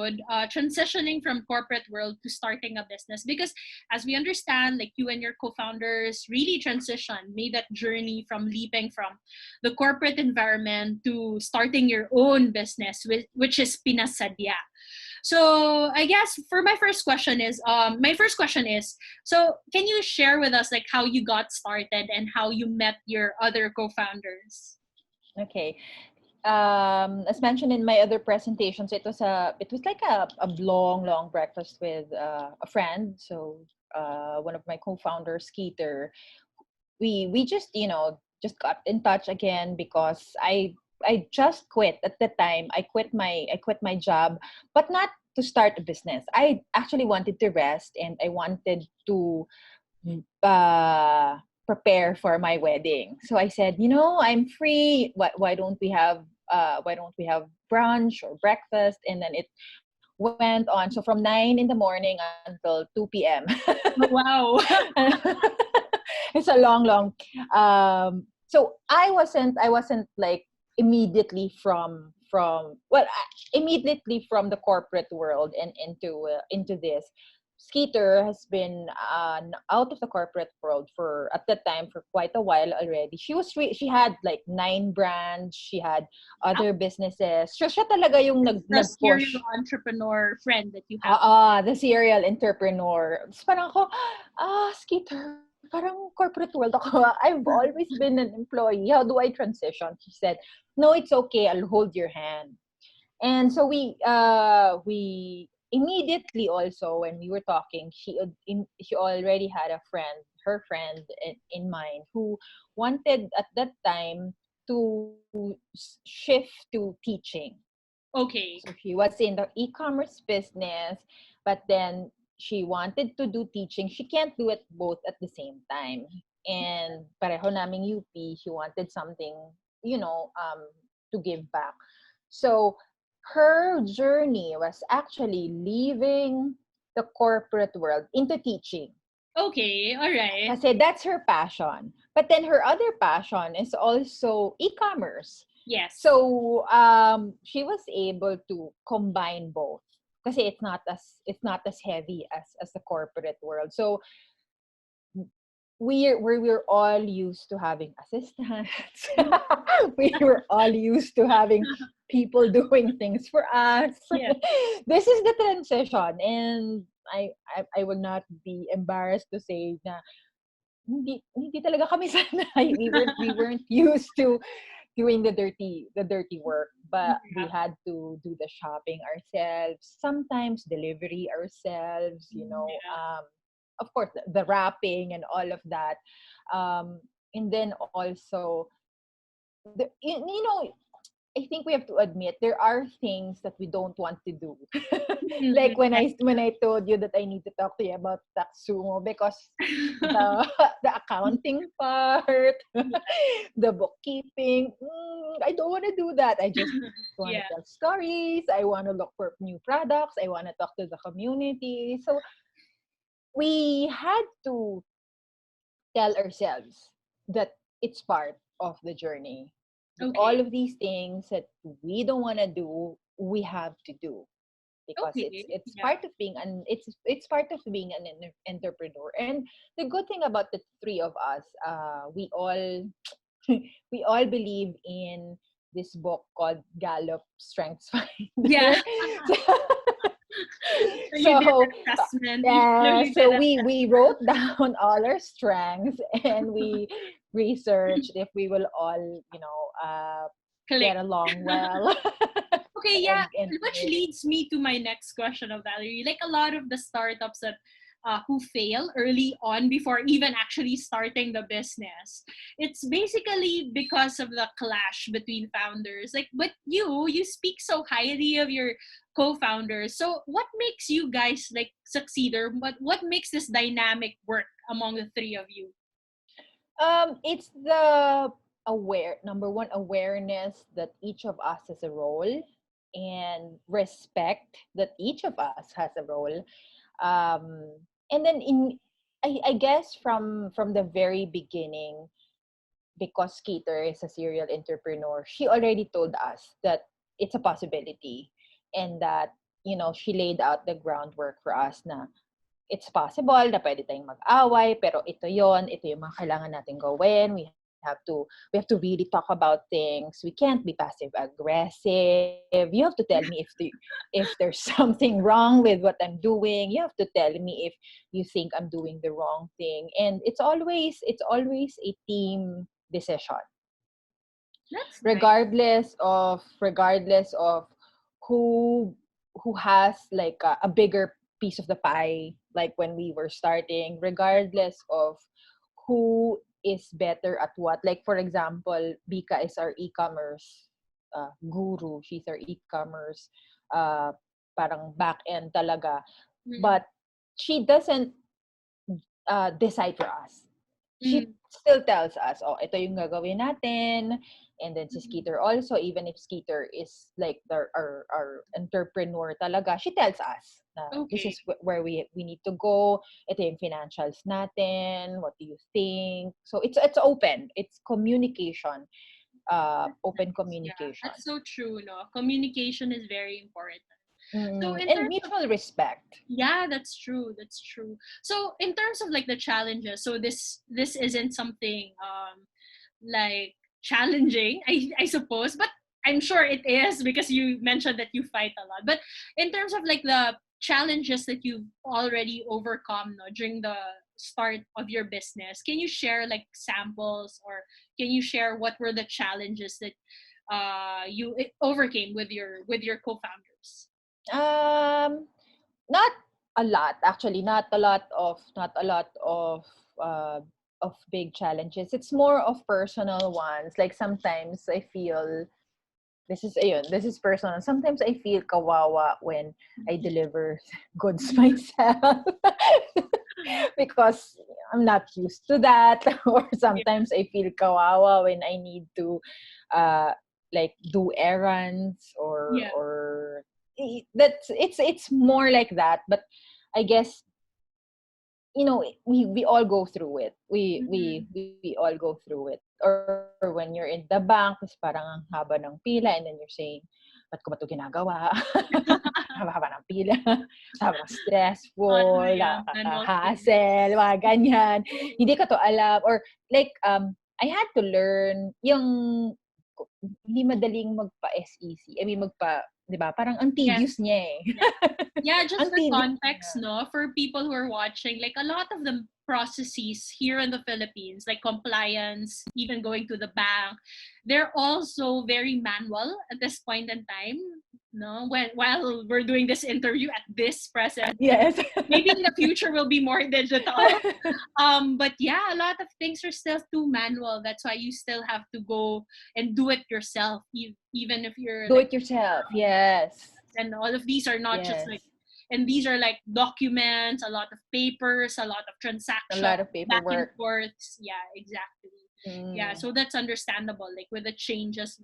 episode, transitioning from corporate world to starting a business. Because as we understand, like you and your co-founders really transitioned, made that journey from leaping from the corporate environment to starting your own business, which is Pinasadya. So I guess for my first question is, so can you share with us like how you got started and how you met your other co-founders? Okay. As mentioned in my other presentations, it was like a long breakfast with a friend. So one of my co-founders, Skeeter, we just just got in touch again because I just quit at the time. I quit my job, but not to start a business. I actually wanted to rest and I wanted to prepare for my wedding. So I said, I'm free. Why don't we have brunch or breakfast? And then it went on. So from 9 in the morning until 2 p.m. Oh, wow. It's a long. So I wasn't like immediately immediately from the corporate world and into this. Skeeter has been out of the corporate world for at that time for quite a while already. She had like 9 brands. She had other businesses. So siya talaga yung The nag-push. serial entrepreneur friend that you have. The serial entrepreneur. Tapos parang ako, Skeeter, parang corporate world ako. I've always been an employee. How do I transition? She said, no, it's okay. I'll hold your hand. And so we immediately also when we were talking, she already had her friend in mind who wanted at that time to shift to teaching. Okay. So she was in the e-commerce business, but then she wanted to do teaching. She can't do it both at the same time. And pareho naming UP, she wanted something, to give back. So her journey was actually leaving the corporate world into teaching. Okay, all right. Kasi that's her passion. But then her other passion is also e-commerce. Yes. So she was able to combine both. Kasi it's not as heavy as the corporate world. So we're all used to having assistants. We were all used to having people doing things for us. Yes. This is the transition, and I will not be embarrassed to say na hindi talaga kami sanay. We weren't used to doing the dirty work, but we had to do the shopping ourselves, sometimes delivery ourselves, Yeah. of course the wrapping and all of that, and then also I think we have to admit there are things that we don't want to do. Like when I told you that I need to talk to you about Taxumo because the the accounting part, the bookkeeping, I don't want to do that. I just want to Yeah. tell stories. I want to look for new products. I want to talk to the community. So we had to tell ourselves that it's part of the journey. All Okay. of these things that we don't want to do, we have to do because it's Okay. it's Yeah. part of being it's part of being an entrepreneur. And the good thing about the three of us, we all we all believe in this book called Gallup Strengths Yeah. Finder. So, So you did so assessment. You yeah, clearly did so we wrote down all our strengths and we researched if we will all click. get along well. Okay, yeah, and which leads me to my next question of Valerie. Like a lot of the startups that who fail early on before even actually starting the business, it's basically because of the clash between founders. Like, but you speak so highly of your co-founders. So, what makes you guys like succeed, or what makes this dynamic work among the three of you? it's the number one, awareness that each of us has a role, and respect that each of us has a role. um and then I guess from the very beginning, because Skeeter is a serial entrepreneur, she already told us that it's a possibility and that she laid out the groundwork for us na it's possible na pwede tayong mag-away, pero ito yung mga kailangan natin gawin. We have to really talk about things. We can't be passive aggressive. You have to tell me if there's something wrong with what I'm doing. You have to tell me if you think I'm doing the wrong thing. And it's always a team decision. That's nice. Regardless of who has like a bigger piece of the pie, like when we were starting, regardless of who is better at what. Like for example, Bika is our e-commerce guru. She's our e-commerce parang back end talaga. But she doesn't decide for us. She still tells us, oh, ito yung gagawin natin. And then si Skeeter also, even if Skeeter is like our entrepreneur talaga, she tells us na this is where we need to go. Ito yung financials natin. What do you think? So it's open. It's communication. Open communication. Yeah, that's so true, no? Communication is very important. So and mutual respect. Yeah, that's true. That's true. So in terms of like the challenges, so this isn't something like challenging, I suppose, but I'm sure it is because you mentioned that you fight a lot. But in terms of like the challenges that you've already overcome, no, during the start of your business, can you share like samples, or can you share what were the challenges that you overcame with your co-founders? Not a lot, actually. Not a lot of big challenges. It's more of personal ones. Like sometimes I feel this is personal. Sometimes I feel kawawa when I deliver goods myself because I'm not used to that. Or sometimes I feel kawawa when I need to like do errands or it's more like that. But I guess we all go through it. We all go through it. Or when you're in the bank, is parang ang haba ng pila, and then you're saying, ba't ko ba ito ginagawa? Haba-haba ng pila. Sobrang stressful, hassle, mga ganyan. Hindi ka to alam. Or like, I had to learn yung hindi madaling magpa-SEC. I mean, di ba? Parang ang tedious niya eh. Yeah, just for context, no, for people who are watching, like a lot of the processes here in the Philippines, like compliance, even going to the bank, they're also very manual at this point in time. No, while we're doing this interview at this present, yes, maybe in the future will be more digital. But yeah, a lot of things are still too manual. That's why you still have to go and do it yourself, even if you're do it yourself. Yes, and all of these are not just like, and these are like documents, a lot of papers, a lot of transactions, a lot of paperwork, back and forth. Yeah, exactly. Yeah, so that's understandable. Like with the changes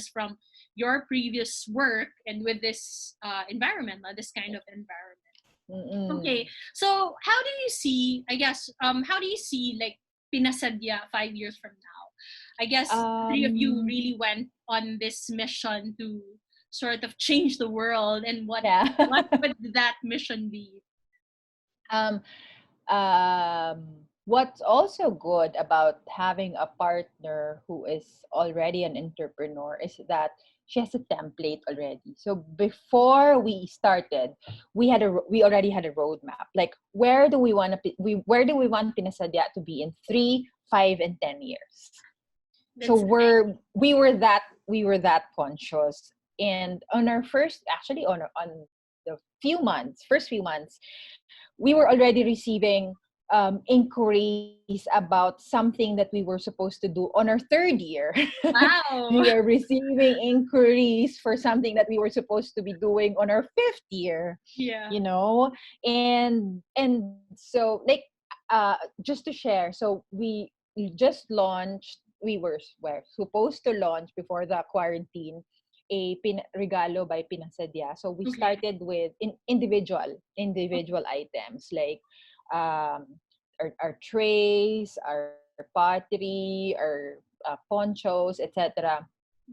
from your previous work and with this environment, this kind of environment. Okay, so how do you see? I guess how do you see like Pinasadya 5 years from now? I guess three of you really went on this mission to sort of change the world, and what would that mission be? What's also good about having a partner who is already an entrepreneur is that she has a template already. So before we started, we already had a roadmap. Like where do we want Pinasadya to be in 3, 5, and 10 years? That's so we were that conscious. And on our first on the first few months, we were already receiving inquiries about something that we were supposed to do on our 3rd year. Wow. We are receiving inquiries for something that we were supposed to be doing on our 5th year. Yeah. And so like just to share, so we just launched. We were supposed to launch before the quarantine a regalo by Pinasadya. So we started with individual items like our trays, our pottery, our ponchos, etc.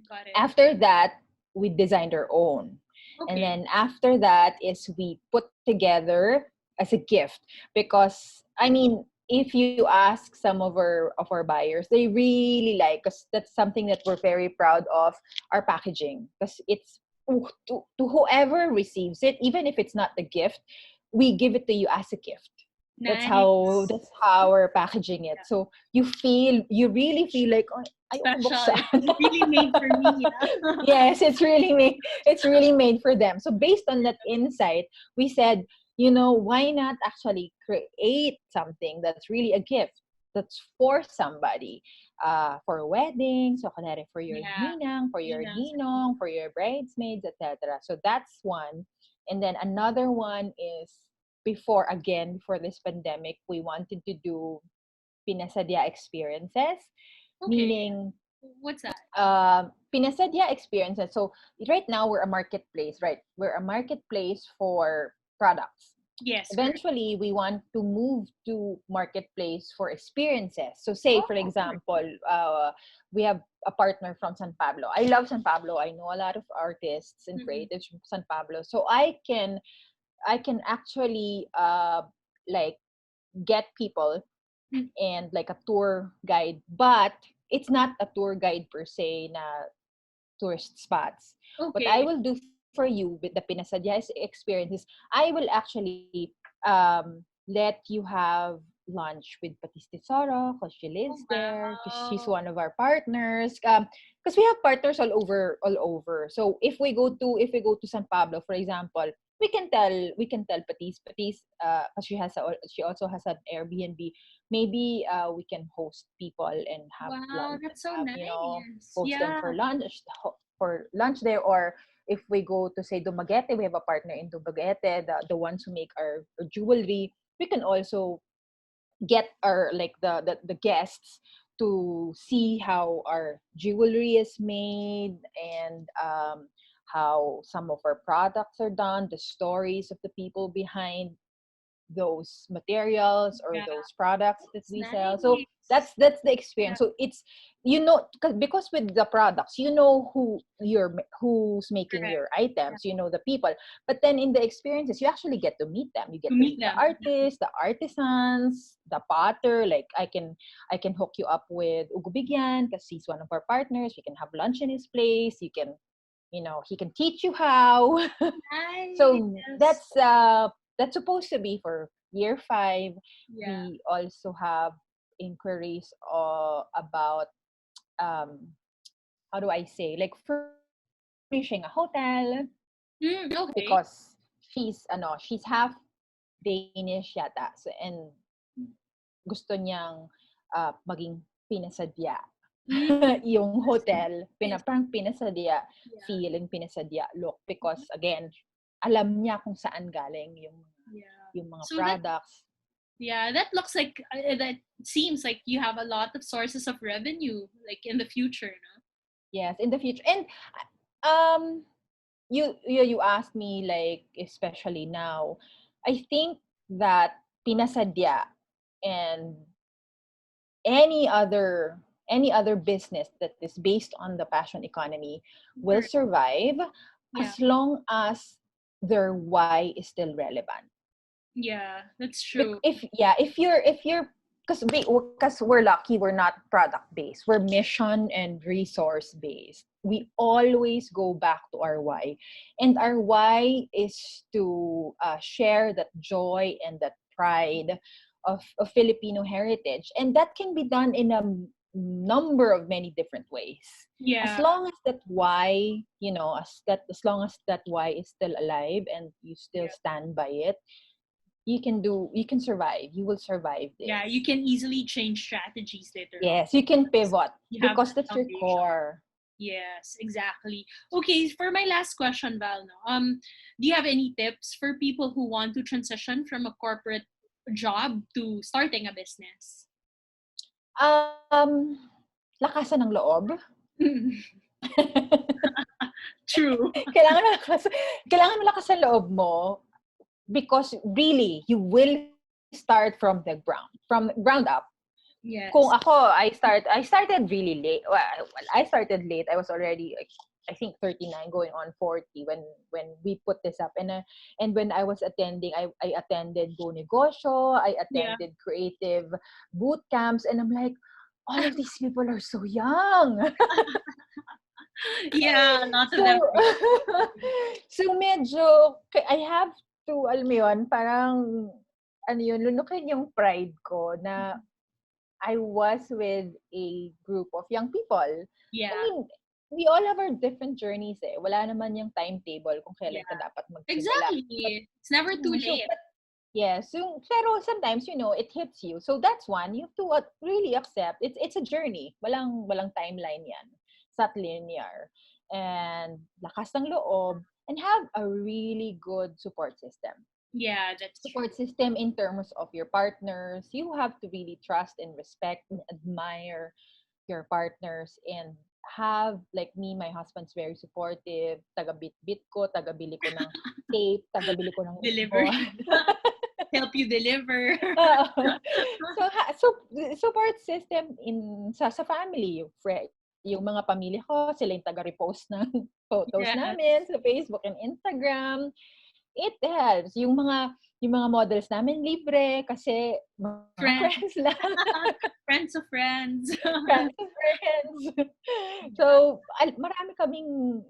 Got it. After that, we designed our own. And Okay. then after that is we put together as a gift, because I mean, if you ask some of our buyers, they really like, because that's something that we're very proud of, our packaging, because it's to whoever receives it, even if it's not the gift, we give it to you as a gift. That's how Nice. that's how we're packaging it. So you really feel like, oh, ayoko Special. buksan. It's really made for me. Yeah. Yes, it's really made for them. So based on that insight, we said, why not actually create something that's really a gift, that's for somebody, for a wedding, so kunwari for your Yeah. ninang, for your Ninang. ninong, for your bridesmaids, etc. So that's one. And then another one is, before this pandemic, we wanted to do pinasadya experiences, Okay. meaning What's that? pinasadya experiences. So right now we're a marketplace, right? We're a marketplace for products. Yes, correct. Eventually, we want to move to marketplace for experiences. So say, for Oh, example, we have a partner from San Pablo. I love San Pablo. I know a lot of artists and mm-mm. creatives from San Pablo. So I can actually like get people Mm, and like a tour guide, but it's not a tour guide per se na tourist spots. What I okay. will do for you with the Pinasadya experiences, I will actually let you have lunch with Patis Tesoro, because she Oh, lives there, because she's wow. one of our partners. Because we have partners all over. So if we go to San Pablo, for example, we can tell Patis, because she also has an Airbnb. Maybe we can host people and have Wow, lunch and that's so have, nice. host them Yeah. for lunch there. Or if we go to say Dumaguete, we have a partner in Dumaguete, the ones who make our jewelry. We can also get our like the guests to see how our jewelry is made, and how some of our products are done, the stories of the people behind those materials or Yeah. those products that It's we sell. So nice. that's the Yeah. experience. So it's, because with the products, who's making Correct. your Yeah. items, the people. But then in the experiences, you actually get to meet them. You To get to meet meet the them. artists, the artisans, the potter. Like I can hook you up with Ugubigyan, because he's one of our partners. We can have lunch in his place. He can teach you how. So Nice. that's supposed to be for year 5. Yeah. We also have inquiries about, um how do I say, like furnishing a hotel, Mm, okay. because she's half Danish yata. So, and gusto niyang maging pinasadya Mm, yung that's hotel, nice. parang pinasadya Yeah. feel and pinasadya look, Mhm. because again, alam niya kung saan galing Yeah. yung mga So that products. yeah, that looks like that seems like you have a lot of sources of revenue like in the future, no? Yes, in the future. And um you asked me, like, especially now, I think that pinasadya and any other business that is based on the passion economy will Correct. survive, Yeah. as long as their why is still relevant. Yeah, that's true. If you're because we're lucky, we're not product based, we're mission and resource based. We always go back to our why, and our why is to share that joy and that pride of Filipino heritage, and that can be done in a number of many different ways. As Yeah. long as that why, as long as that why is still alive and you still Yeah. stand by it, you can survive. You will survive Yeah, this. you can easily change strategies later on. Yes, you can Because pivot, you have because that that's your foundation. core. Yes, exactly. Okay, for my last question, Val, no, do you have any tips for people who want to transition from a corporate job to starting a business? Um, lakasan ng loob. True. kailangan kailangan malakas ang loob mo, because really you will start from ground up. Kung Yes. ako, I started really late. Well, I started late. I was already I think 39 going on 40 when we put this up. And when I was attending, I attended Go Negosyo, I Yeah. attended creative boot camps, and I'm like, all of these people are so young. Yeah, a lot of So, them. so medyo, I have to, alam mo yun, parang, ano yun, lunukin yung pride ko na I was with a group of young people. I Yeah. mean, we all have our different journeys eh. Wala naman yung timetable kung kailan ka Yeah. dapat magsimula. But, Exactly. It's never too so, late. but yeah, so, pero sometimes, it hits you. So that's one, you have to really accept. It's a journey. Walang timeline yan. It's not linear. And lakas ng loob, and have a really good support system. Yeah, that's true. Support system in terms of your partners. You have to really trust and respect and admire your partners, and have, like me, my husband's very supportive. Taga-bit-bit ko, taga-bili ko ng tape, taga-bili ko ng Deliver. ibon. Help you deliver. So support system sa family, yung mga pamilya ko, sila yung taga-repost ng photos Yes. namin sa Facebook and Instagram. It helps. Yung mga models namin libre kasi mga friends lang. Friends of friends. Friends of friends. So, marami kaming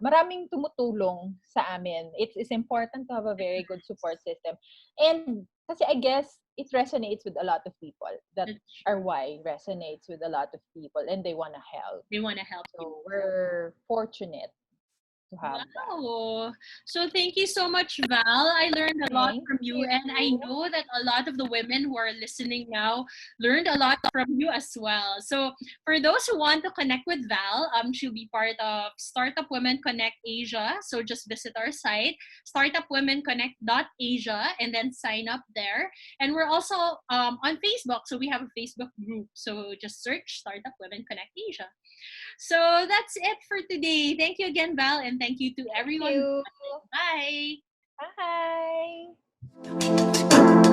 maraming tumutulong sa amin. It's important to have a very good support system. And kasi I guess it resonates with a lot of people. That are why resonates with a lot of people, and they want to help. They want to help you. So, we're fortunate to have that. Wow. So thank you so much, Val. I learned a lot Thank from you, and I you. know that a lot of the women who are listening now learned a lot from you as well. So for those who want to connect with Val, she'll be part of Startup Women Connect Asia. So just visit our site, startupwomenconnect.asia, and then sign up there. And we're also on Facebook. So we have a Facebook group. So just search Startup Women Connect Asia. So that's it for today. Thank you again, Val, and thank you to everyone. Thank you. Bye. Bye.